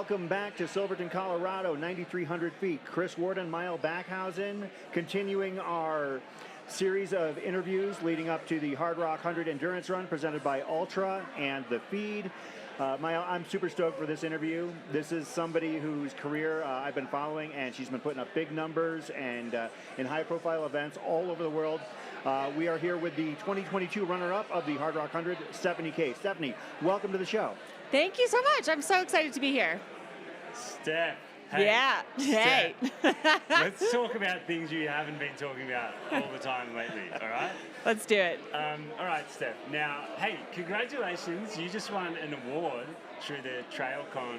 Welcome back to Silverton, Colorado, 9,300 feet. Chris Warden, Mile Backhausen, continuing our series of interviews leading up to the Hardrock 100 Endurance Run presented by Ultra and The Feed. Mile, I'm super stoked for this interview. This is somebody whose career I've been following, and she's been putting up big numbers and in high-profile events all over the world. We are here with the 2022 runner-up of the Hardrock 100, Stephanie K. Stephanie, welcome to the show. Thank you so much. I'm so excited to be here. Steph. Hey. Yeah. Hey. Let's talk about things you haven't been talking about all the time lately, all right? Let's do it. All right, Steph. Now, hey, congratulations. You just won an award through the TrailCon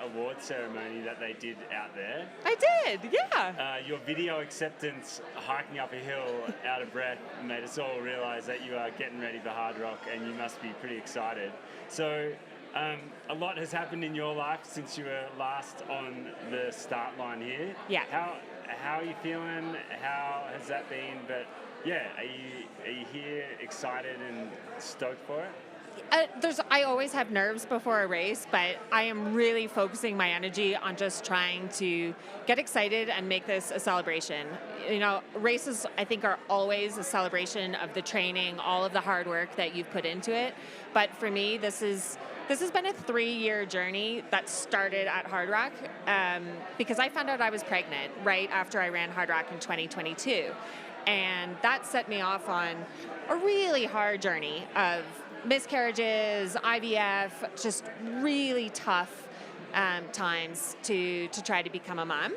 award ceremony that they did out there. I did, yeah. Your video acceptance hiking up a hill out of breath made us all realize that you are getting ready for Hardrock, and you must be pretty excited. So, a lot has happened in your life since you were last on the start line here. Yeah. How are you feeling? How has that been? But yeah, are you here excited and stoked for it? I always have nerves before a race, but I am really focusing my energy on just trying to get excited and make this a celebration. You know, races, I think, are always a celebration of the training, all of the hard work that you've put into it. But for me, this has been a 3-year journey that started at Hardrock because I found out I was pregnant right after I ran Hardrock in 2022. And that set me off on a really hard journey of miscarriages, IVF, just really tough times to try to become a mom.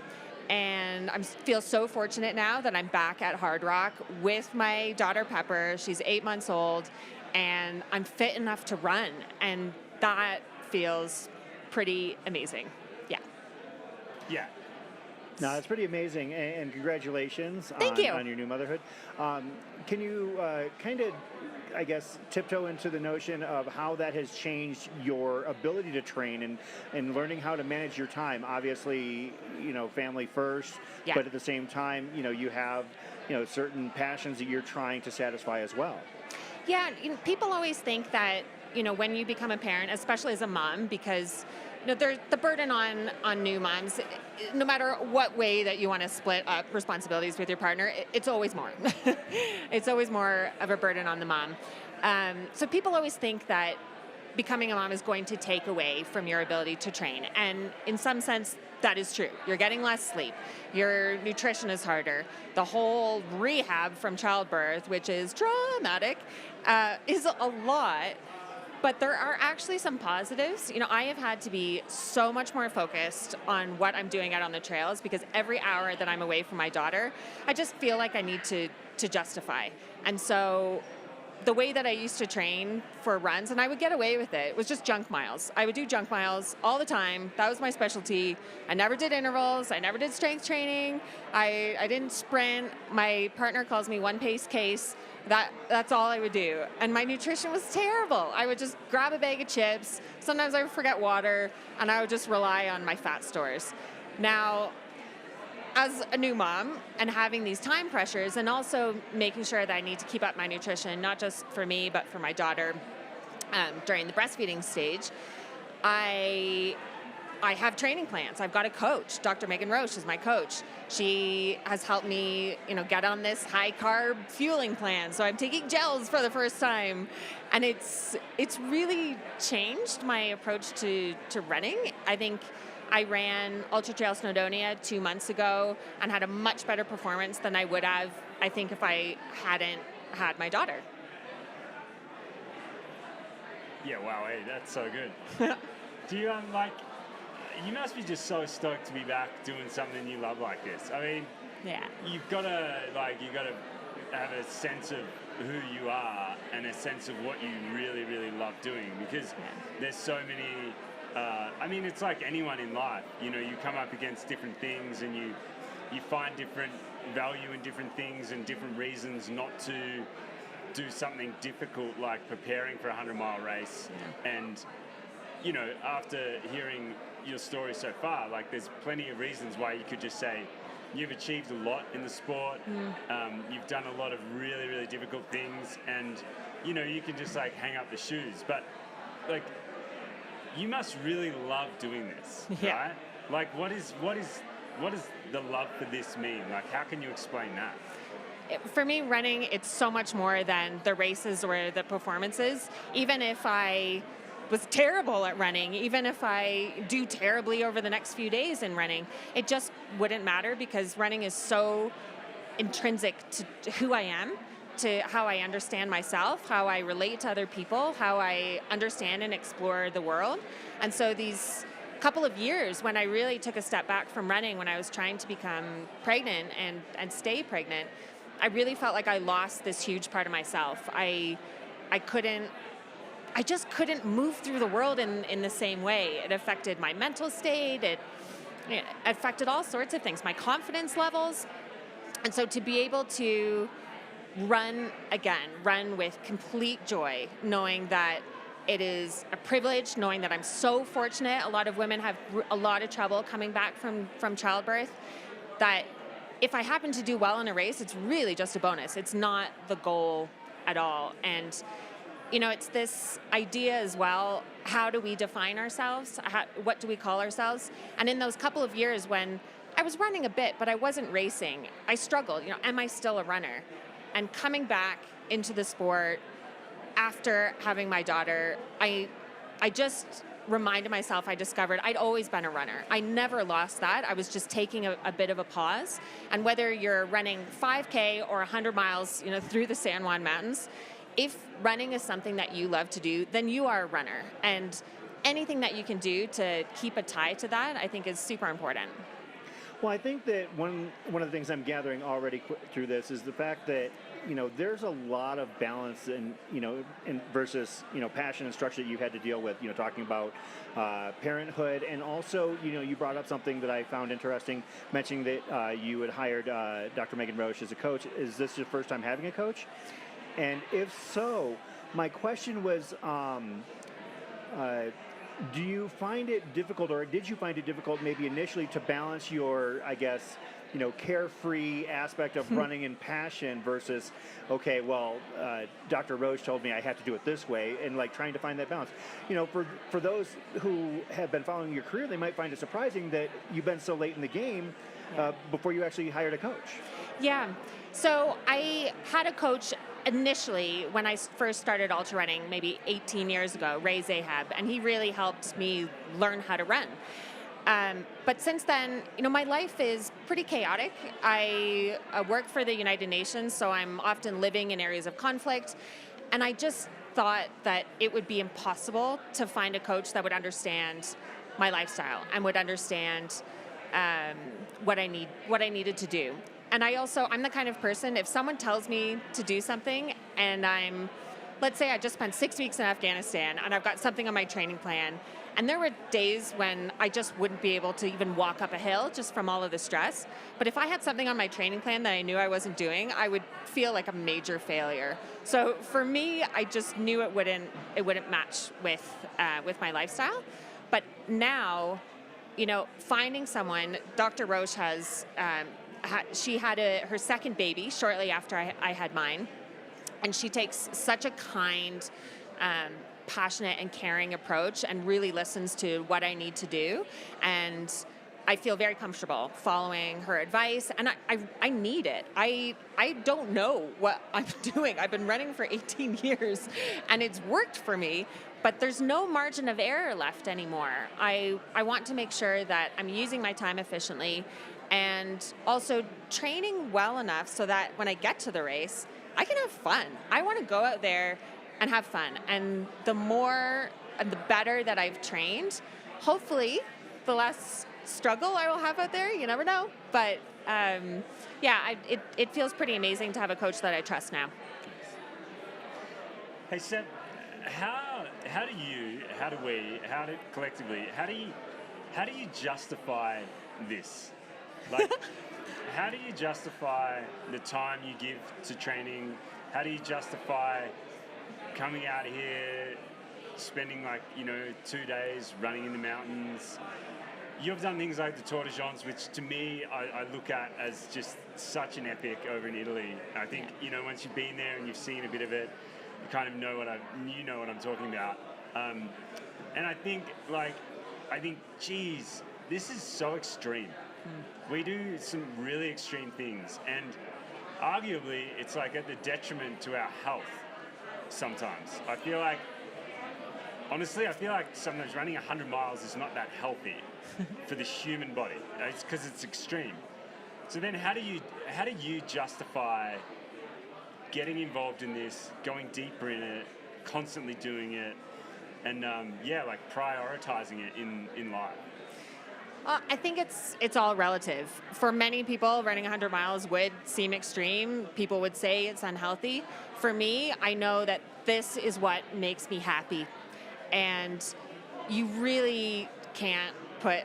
And I feel so fortunate now that I'm back at Hardrock with my daughter Pepper. She's 8 months old, and I'm fit enough to run. And that feels pretty amazing. Yeah. Yeah. No, it's pretty amazing, and congratulations on your new motherhood. Can you kind of, I guess, tiptoe into the notion of how that has changed your ability to train and learning how to manage your time? Obviously, you know, family first, yeah. But at the same time, you know, you have, you know, certain passions that you're trying to satisfy as well. Yeah, you know, people always think that, you know, when you become a parent, especially as a mom, because you know, there's the burden on new moms, no matter what way that you want to split up responsibilities with your partner, it's always more. It's always more of a burden on the mom. So people always think that becoming a mom is going to take away from your ability to train. And in some sense, that is true. You're getting less sleep. Your nutrition is harder. The whole rehab from childbirth, which is traumatic, is a lot. But there are actually some positives. You know, I have had to be so much more focused on what I'm doing out on the trails because every hour that I'm away from my daughter, I just feel like I need to justify. And so the way that I used to train for runs, and I would get away with it, was just junk miles. I would do junk miles all the time. That was my specialty. I never did intervals. I never did strength training. I didn't sprint. My partner calls me one pace case. That's all I would do. And my nutrition was terrible. I would just grab a bag of chips. Sometimes I would forget water, and I would just rely on my fat stores. Now, as a new mom and having these time pressures and also making sure that I need to keep up my nutrition, not just for me, but for my daughter during the breastfeeding stage, I have training plans. I've got a coach. Dr. Megan Roche is my coach. She has helped me, you know, get on this high-carb fueling plan. So I'm taking gels for the first time. And it's really changed my approach to running. I think I ran Ultra Trail Snowdonia 2 months ago and had a much better performance than I would have, I think, if I hadn't had my daughter. Yeah, wow, hey, that's so good. Do you, you must be just so stoked to be back doing something you love like this. I mean, yeah, you've got to have a sense of who you are and a sense of what you really, really love doing because there's so many. I mean, it's like anyone in life. You know, you come up against different things and you find different value in different things and different reasons not to do something difficult like preparing for a 100-mile race. Yeah. And you know, after hearing your story so far, like there's plenty of reasons why you could just say you've achieved a lot in the sport. You've done a lot of really, really difficult things, and you know, you can just like hang up the shoes. But like you must really love doing this, Yeah. right? Like, what does the love for this mean? Like, how can you explain that? For me, running, it's so much more than the races or the performances. Even if I was terrible at running, even if I do terribly over the next few days in running, it just wouldn't matter because running is so intrinsic to who I am, to how I understand myself, how I relate to other people, how I understand and explore the world. And so these couple of years when I really took a step back from running, when I was trying to become pregnant and stay pregnant, I really felt like I lost this huge part of myself. I just couldn't move through the world in the same way. It affected my mental state. It affected all sorts of things, my confidence levels. And so to be able to run again, run with complete joy, knowing that it is a privilege, knowing that I'm so fortunate. A lot of women have a lot of trouble coming back from childbirth, that if I happen to do well in a race, it's really just a bonus. It's not the goal at all. And, it's this idea as well, how do we define ourselves? What do we call ourselves? And in those couple of years when I was running a bit, but I wasn't racing, I struggled, am I still a runner? And coming back into the sport after having my daughter, I just reminded myself, I discovered I'd always been a runner. I never lost that. I was just taking a bit of a pause. And whether you're running 5K or 100 miles, through the San Juan Mountains, if running is something that you love to do, then you are a runner. And anything that you can do to keep a tie to that, I think is super important. Well, I think that one of the things I'm gathering already through this is the fact that there's a lot of balance in versus passion and structure that you've had to deal with. Talking about parenthood, and also you brought up something that I found interesting, mentioning that you had hired Dr. Megan Roche as a coach. Is this your first time having a coach? And if so, my question was. Do you find it difficult, or did you find it difficult maybe initially to balance your, I guess, carefree aspect of running and passion versus, okay, well, Dr. Roche told me I have to do it this way, and like trying to find that balance. For those who have been following your career, they might find it surprising that you've been so late in the game before you actually hired a coach. Yeah. So I had a coach initially when I first started ultra running, maybe 18 years ago, Ray Zahab, and he really helped me learn how to run. But since then, my life is pretty chaotic. I work for the United Nations, so I'm often living in areas of conflict, and I just thought that it would be impossible to find a coach that would understand my lifestyle and would understand what I needed to do. And I'm the kind of person, if someone tells me to do something and let's say I just spent 6 weeks in Afghanistan and I've got something on my training plan, and there were days when I just wouldn't be able to even walk up a hill just from all of the stress. But if I had something on my training plan that I knew I wasn't doing, I would feel like a major failure. So for me, I just knew it wouldn't match with my lifestyle. But now, finding someone, Dr. Roche has, she had her second baby shortly after I had mine, and she takes such a kind, passionate and caring approach and really listens to what I need to do, and I feel very comfortable following her advice, and I need it. I don't know what I'm doing. I've been running for 18 years and it's worked for me, but there's no margin of error left anymore. I want to make sure that I'm using my time efficiently and also training well enough so that when I get to the race, I can have fun. I want to go out there and have fun. And the more and the better that I've trained, hopefully the less struggle I will have out there. You never know. But it feels pretty amazing to have a coach that I trust now. Hey, Seb, how do you justify this? Like, how do you justify the time you give to training? How do you justify coming out here, spending 2 days running in the mountains? You've done things like the Tour de France, which to me, I look at as just such an epic over in Italy. I think, once you've been there and you've seen a bit of it, you kind of know what I'm talking about. And I think, geez, this is so extreme. We do some really extreme things, and arguably, it's like at the detriment to our health sometimes. Honestly, I feel like sometimes running 100 miles is not that healthy for the human body. It's because it's extreme. So then how do you justify getting involved in this, going deeper in it, constantly doing it, and prioritizing it in life? I think it's all relative. For many people, running 100 miles would seem extreme. People would say it's unhealthy. For me, I know that this is what makes me happy. And you really can't put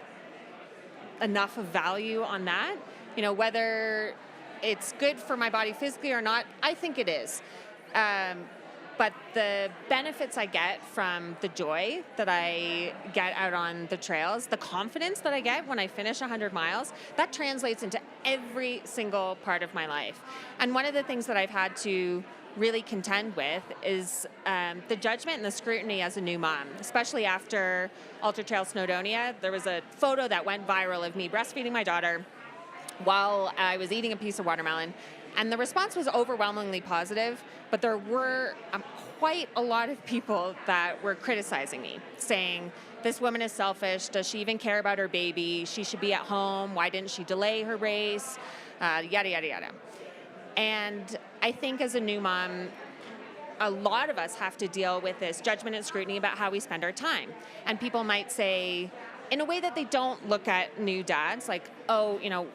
enough of value on that. You know, whether it's good for my body physically or not, I think it is. But the benefits I get from the joy that I get out on the trails, the confidence that I get when I finish 100 miles, that translates into every single part of my life. And one of the things that I've had to really contend with is the judgment and the scrutiny as a new mom, especially after Ultra Trail Snowdonia. There was a photo that went viral of me breastfeeding my daughter while I was eating a piece of watermelon. And the response was overwhelmingly positive, but there were quite a lot of people that were criticizing me, saying, this woman is selfish, does she even care about her baby? She should be at home, why didn't she delay her race? Yada, yada, yada. And I think as a new mom, a lot of us have to deal with this judgment and scrutiny about how we spend our time. And people might say, in a way that they don't look at new dads, like, oh, you know,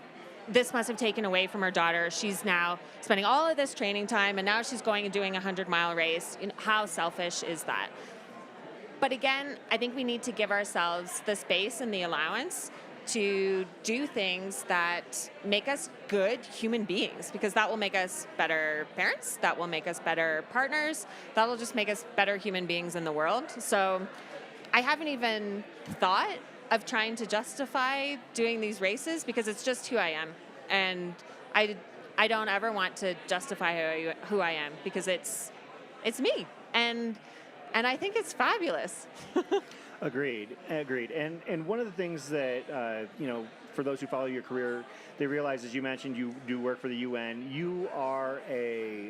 this must have taken away from her daughter. She's now spending all of this training time, and now she's going and doing a 100-mile race. You know, how selfish is that? But again, I think we need to give ourselves the space and the allowance to do things that make us good human beings, because that will make us better parents, that will make us better partners, that will just make us better human beings in the world. So I haven't even thought of trying to justify doing these races, because it's just who I am. And I don't ever want to justify who I am, because it's me. And I think it's fabulous. Agreed. And one of the things that, for those who follow your career, they realize, as you mentioned, you do work for the UN. You are a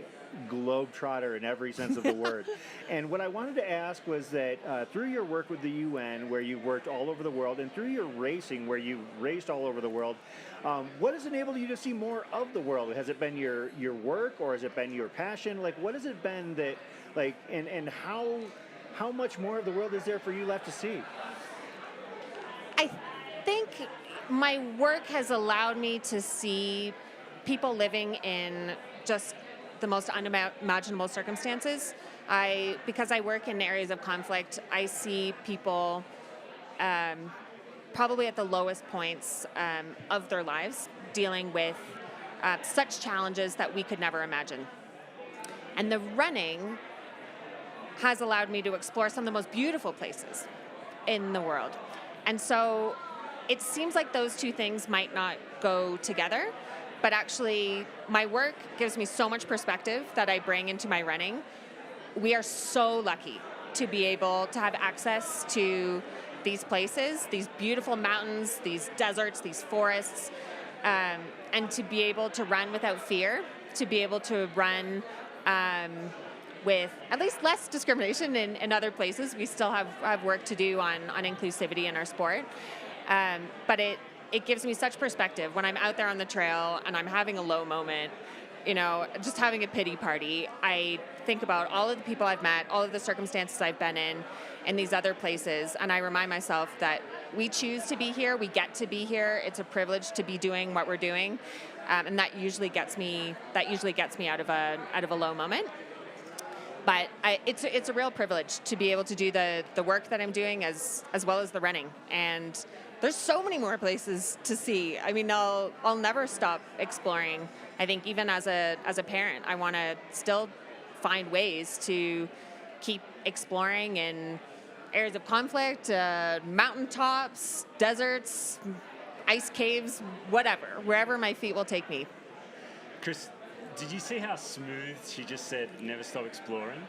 globetrotter in every sense of the word. And what I wanted to ask was that through your work with the UN, where you've worked all over the world, and through your racing, where you've raced all over the world, what has enabled you to see more of the world? Has it been your work, or has it been your passion? Like, what has it been that, and how much more of the world is there for you left to see? I think my work has allowed me to see people living in just the most unimaginable circumstances. Because I work in areas of conflict, I see people probably at the lowest points of their lives, dealing with such challenges that we could never imagine. And the running has allowed me to explore some of the most beautiful places in the world. And so it seems like those two things might not go together, but actually my work gives me so much perspective that I bring into my running. We are so lucky to be able to have access to these places, these beautiful mountains, these deserts, these forests, and to be able to run without fear, to be able to run with at least less discrimination in other places. We still have work to do on inclusivity in our sport. But it gives me such perspective when I'm out there on the trail and I'm having a low moment, just having a pity party. I think about all of the people I've met, all of the circumstances I've been in these other places, and I remind myself that we choose to be here, we get to be here. It's a privilege to be doing what we're doing, and that usually gets me out of a low moment. But it's a real privilege to be able to do the work that I'm doing as well as the running. And there's so many more places to see. I mean, I'll never stop exploring. I think even as a parent, I want to still find ways to keep exploring in areas of conflict, mountaintops, deserts, ice caves, whatever, wherever my feet will take me. Chris, did you see how smooth she just said, never stop exploring?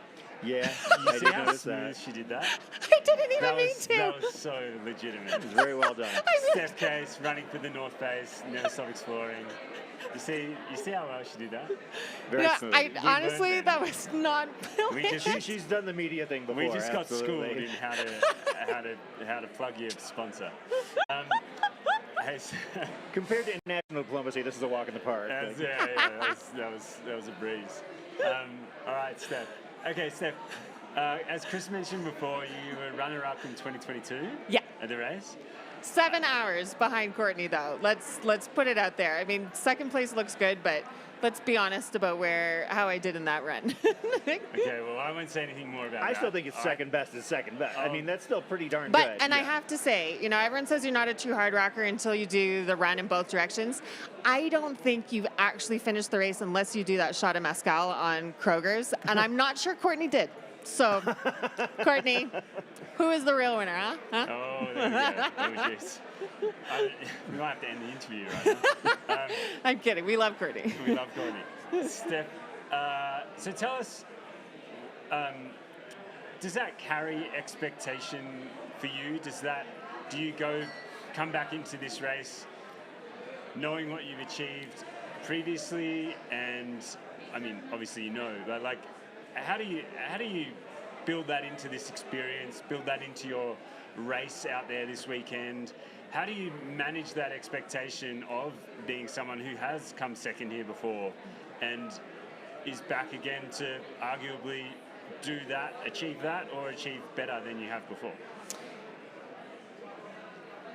Yeah, You I see did how notice smooth that. she did that? I didn't even That mean was, to. that was so legitimate. It was very well done. Steph Case running for the North Face, never stop exploring. You see how well she did that? Very Yeah, smooth. honestly, learned that was not We just- planned. She's done the media thing before. We just got absolutely. schooled in how to plug your sponsor. Hey, Compared to international diplomacy, this is a walk in the park. that was a breeze. All right, Steph. Okay, Steph. As Chris mentioned before, you were runner-up in 2022. Yeah. At the race. 7 hours behind Courtney, though. Let's put it out there. I mean, second place looks good, but let's be honest about how I did in that run. Okay, well, I won't say anything more about I that. still think it's second best is second best. I mean, that's still pretty darn But, good. and I have to say, everyone says you're not a true hard rocker until you do the run in both directions. I don't think you've actually finished the race unless you do that shot of mezcal on Kroger's, and I'm not sure Courtney did. So, Courtney, who is the real winner, huh? Oh, there we go. Oh, jeez. We might have to end the interview right now. I'm kidding. We love Courtney. We love Courtney. Steph, so tell us, does that carry expectation for you? Do you come back into this race knowing what you've achieved previously? And I mean, obviously but like, how do you build that into this experience, build that into your race out there this weekend? How do you manage that expectation of being someone who has come second here before and is back again to arguably achieve that, or achieve better than you have before?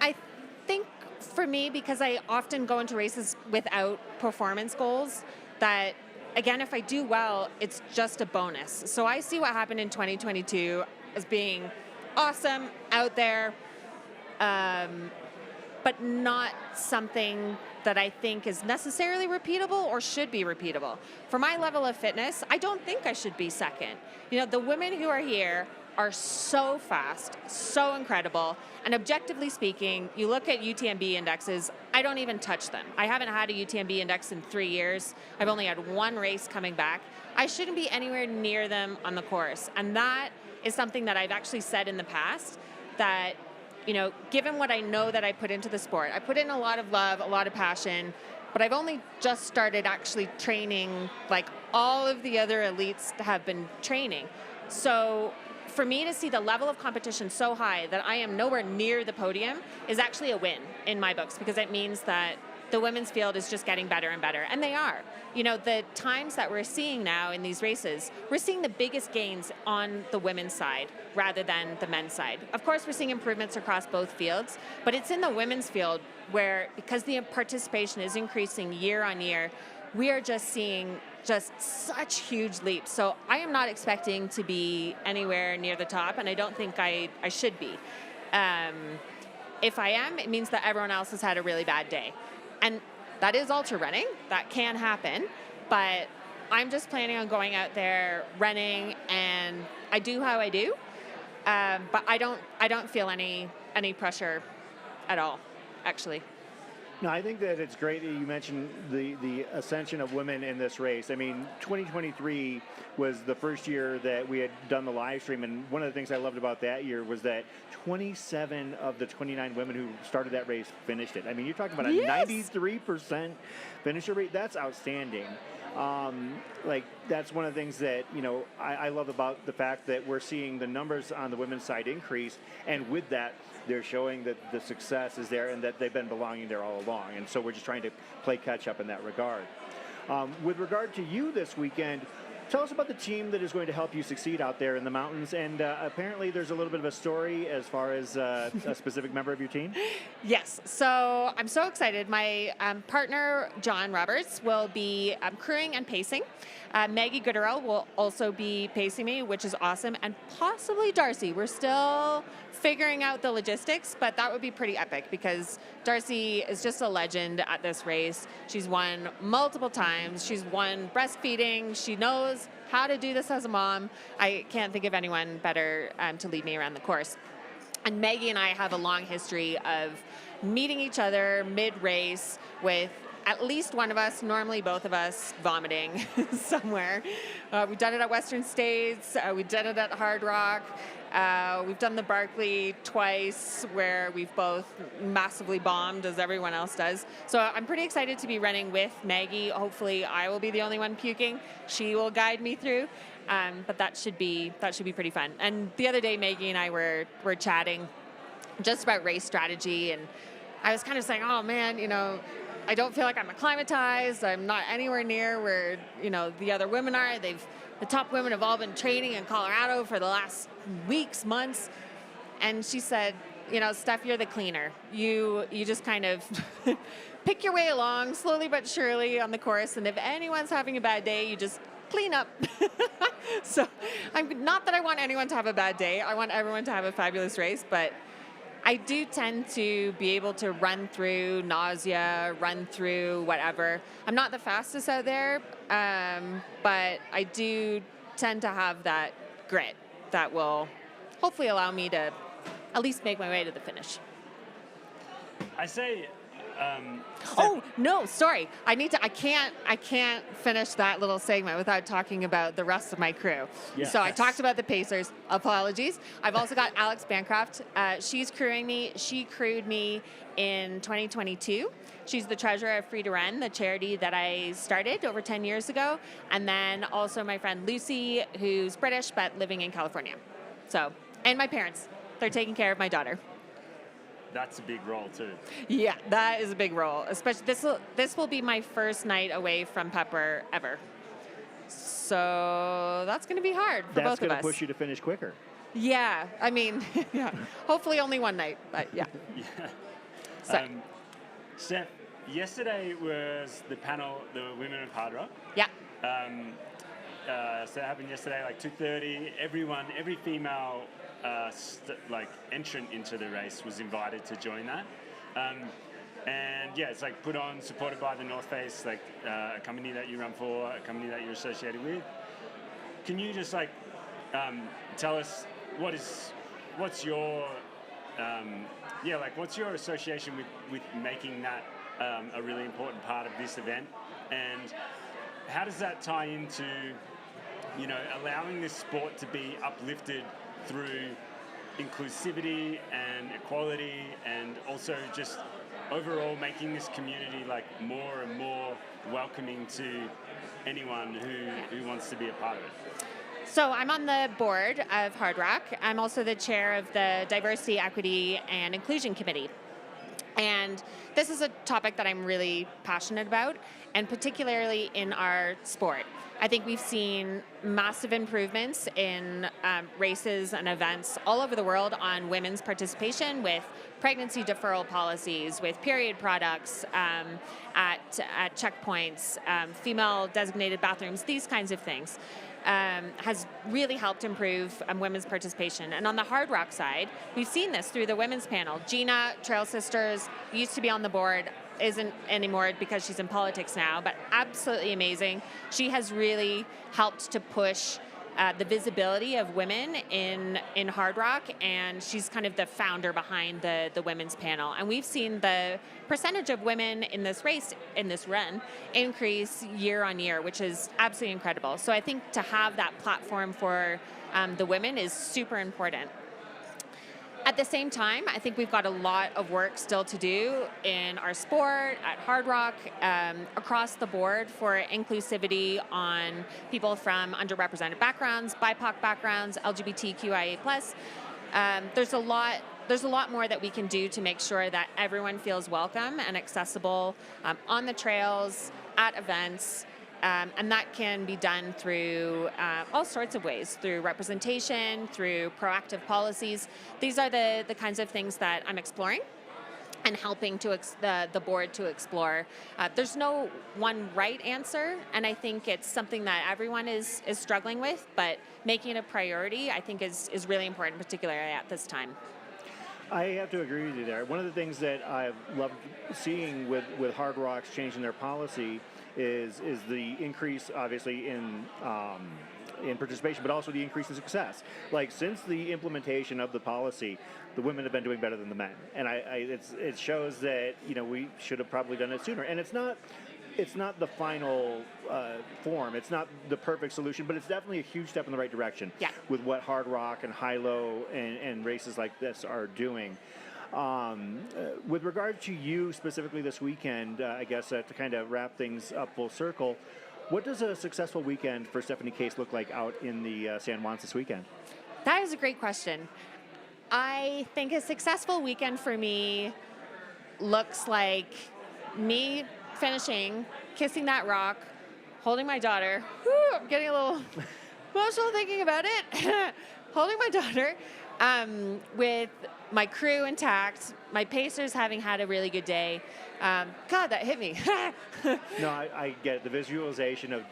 I think for me, because I often go into races without performance goals, that again, if I do well, it's just a bonus. So I see what happened in 2022 as being awesome, out there, but not something that I think is necessarily repeatable or should be repeatable. For my level of fitness, I don't think I should be second. The women who are here are so fast, so incredible, and objectively speaking, you look at UTMB indexes, I don't even touch them. I haven't had a UTMB index in 3 years. I've only had one race coming back. I shouldn't be anywhere near them on the course, and that is something that I've actually said in the past, that given what I know that I put into the sport, I put in a lot of love, a lot of passion, but I've only just started actually training like all of the other elites have been training. So for me to see the level of competition so high that I am nowhere near the podium is actually a win in my books, because it means that the women's field is just getting better and better, and they are. The times that we're seeing now in these races, we're seeing the biggest gains on the women's side rather than the men's side. Of course, we're seeing improvements across both fields, but it's in the women's field where, because the participation is increasing year on year, we are just seeing such huge leaps. So I am not expecting to be anywhere near the top, and I don't think I should be. If I am, it means that everyone else has had a really bad day. And that is ultra running. That can happen. But I'm just planning on going out there, running, and I do how I do. But I don't feel any pressure at all, actually. No, I think that it's great that you mentioned the ascension of women in this race. I mean, 2023 was the first year that we had done the live stream, and one of the things I loved about that year was that 27 of the 29 women who started that race finished it. I mean, you're talking about a 93% finisher rate. That's outstanding. That's one of the things that, I love about the fact that we're seeing the numbers on the women's side increase, and with that, they're showing that the success is there and that they've been belonging there all along. And so we're just trying to play catch up in that regard. With regard to you this weekend, tell us about the team that is going to help you succeed out there in the mountains. And apparently there's a little bit of a story as far as a specific member of your team. Yes. So I'm so excited. My partner, John Roberts, will be crewing and pacing. Maggie Gooderell will also be pacing me, which is awesome. And possibly Darcy. We're still figuring out the logistics, but that would be pretty epic because Darcy is just a legend at this race. She's won multiple times. She's won breastfeeding. She knows how to do this as a mom. I can't think of anyone better to lead me around the course. And Maggie and I have a long history of meeting each other mid-race with at least one of us, normally both of us, vomiting somewhere. We've done it at Western States. We've done it at Hardrock. We've done the Barkley twice, where we've both massively bombed, as everyone else does. So I'm pretty excited to be running with Maggie. Hopefully, I will be the only one puking. She will guide me through. But that should be pretty fun. And the other day, Maggie and I were chatting just about race strategy, and I was kind of saying, oh man, I don't feel like I'm acclimatized. I'm not anywhere near where, the other women are. The top women have all been training in Colorado for the last weeks, months. And she said, Steph, you're the cleaner. You just kind of pick your way along slowly but surely on the course. And if anyone's having a bad day, you just clean up. So I'm not that I want anyone to have a bad day. I want everyone to have a fabulous race, but I do tend to be able to run through nausea, run through whatever. I'm not the fastest out there, but I do tend to have that grit that will hopefully allow me to at least make my way to the finish. I say. Oh no, sorry. I can't finish that little segment without talking about the rest of my crew. Yes. So I talked about the Pacers. Apologies. I've also got Alex Bancroft. She's crewing me. She crewed me in 2022. She's the treasurer of Free to Run, the charity that I started over 10 years ago. And then also my friend Lucy, who's British but living in California. So, and my parents. They're taking care of my daughter. That's a big role too. Yeah, that is a big role. Especially this will be my first night away from Pepper ever. So that's going to be hard for both of us. That's going to push you to finish quicker. Yeah, I mean, yeah. Hopefully only one night, but yeah. Yeah. So. Steph, yesterday was the panel, the Women of Hardrock. Yeah. So that happened yesterday, like 2:30. Every female entrant into the race was invited to join that. And yeah, it's like put on, supported by the North Face, like a company that you run for, a company that you're associated with. Can you just tell us what's your association with making that a really important part of this event, and how does that tie into allowing this sport to be uplifted through inclusivity and equality, and also just overall making this community more and more welcoming to anyone who wants to be a part of it? So I'm on the board of Hardrock. I'm also the chair of the Diversity, Equity, and Inclusion Committee. And this is a topic that I'm really passionate about, and particularly in our sport. I think we've seen massive improvements in races and events all over the world on women's participation, with pregnancy deferral policies, with period products at checkpoints, female designated bathrooms, these kinds of things. Has really helped improve women's participation. And on the Hardrock side, we've seen this through the women's panel. Gina, Trail Sisters, used to be on the board, isn't anymore because she's in politics now, but absolutely amazing. She has really helped to push the visibility of women in Hardrock, and she's kind of the founder behind the women's panel. And we've seen the percentage of women in this race, in this run, increase year on year, which is absolutely incredible. So I think to have that platform for the women is super important. At the same time, I think we've got a lot of work still to do in our sport, at Hardrock, across the board for inclusivity on people from underrepresented backgrounds, BIPOC backgrounds, LGBTQIA+. There's a lot more that we can do to make sure that everyone feels welcome and accessible on the trails, at events. And that can be done through all sorts of ways, through representation, through proactive policies. These are the kinds of things that I'm exploring and helping to the board to explore. There's no one right answer, and I think it's something that everyone is struggling with, but making it a priority, I think, is really important, particularly at this time. I have to agree with you there. One of the things that I've loved seeing with Hardrock's changing their policy is the increase, obviously, in in participation, but also the increase in success. Like, since the implementation of the policy, the women have been doing better than the men, and it shows that we should have probably done it sooner. And it's not the final form. It's not the perfect solution, but it's definitely a huge step in the right direction. Yeah. With what Hardrock and Hilo and races like this are doing. With regard to you specifically this weekend, I guess to kind of wrap things up full circle, what does a successful weekend for Stephanie Case look like out in the San Juans this weekend? That is a great question. I think a successful weekend for me looks like me finishing, kissing that rock, holding my daughter. Woo, I'm getting a little emotional thinking about it. Holding my daughter, with my crew intact, my pacers having had a really good day. God, that hit me. No, I get it. The visualization of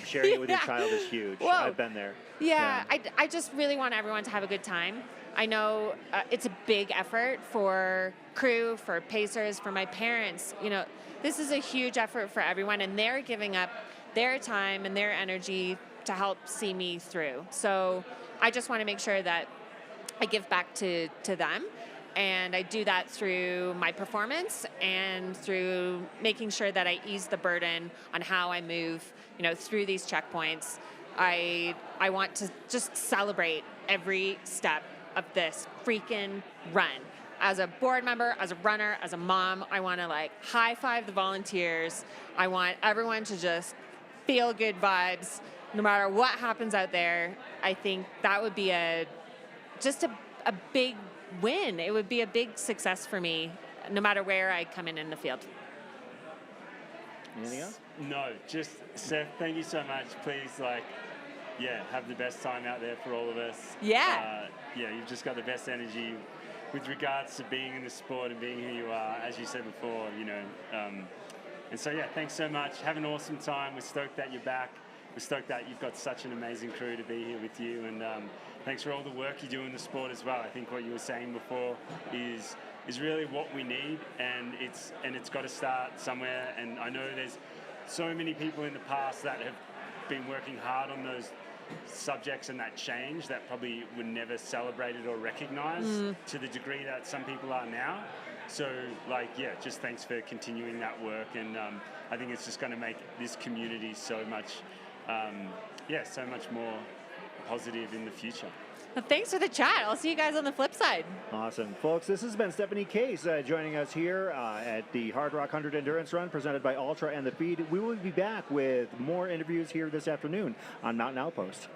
sharing it with your child is huge. Whoa. I've been there. Yeah, I just really want everyone to have a good time. I know it's a big effort for crew, for pacers, for my parents. This is a huge effort for everyone, and they're giving up their time and their energy to help see me through. So I just want to make sure that I give back to them, and I do that through my performance and through making sure that I ease the burden on how I move, through these checkpoints. I want to just celebrate every step of this freaking run. As a board member, as a runner, as a mom, I want to high five the volunteers. I want everyone to just feel good vibes no matter what happens out there. I think that would be just a big win. It would be a big success for me, no matter where I come in the field. Anything else? No, just Seth, thank you so much. Please, have the best time out there for all of us. Yeah. You've just got the best energy with regards to being in the sport and being who you are, as you said before, and so, thanks so much. Have an awesome time. We're stoked that you're back. We're stoked that you've got such an amazing crew to be here with you, and thanks for all the work you do in the sport as well. I think what you were saying before is really what we need, and it's got to start somewhere. And I know there's so many people in the past that have been working hard on those subjects and that change that probably were never celebrated or recognized to the degree that some people are now. So, just thanks for continuing that work, and I think it's just going to make this community so much more positive in the future. Well, thanks for the chat. I'll see you guys on the flip side. Awesome. Folks, this has been Stephanie Case joining us here at the Hardrock 100 Endurance Run presented by Ultra and The Feed. We will be back with more interviews here this afternoon on Mountain Outpost.